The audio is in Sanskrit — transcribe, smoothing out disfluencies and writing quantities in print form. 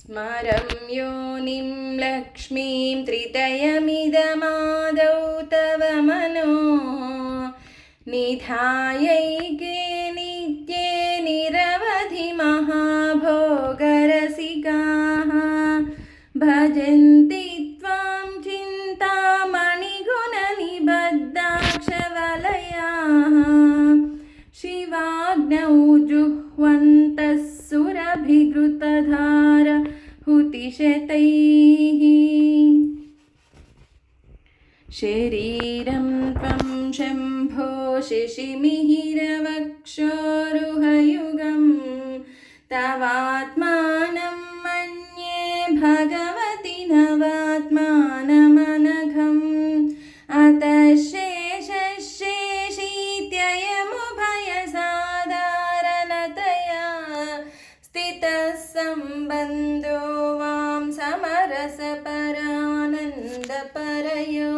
स्मरं योनिं लक्ष्मीं त्रितयमिदमादौ तव मनो निधायैके नित्ये निरवधि महाभोगरसिकाः भजन्ति त्वां चिन्तामणिगुणनिबद्धाक्षवलयाः शिवाग्नौ जुह्वन्तः सुरभिघृतधारहुतिशतैः शरीरं त्वं शम्भो शिशिमिहिरवक्षोरुहयुगं तवात्मानं मन्ये भगवति नवात्मानमनघम् अतः शेषशेषीत्ययमुभयसाधारणतया स्थितः सम्बन्धो वां समरसपरानन्दपरयो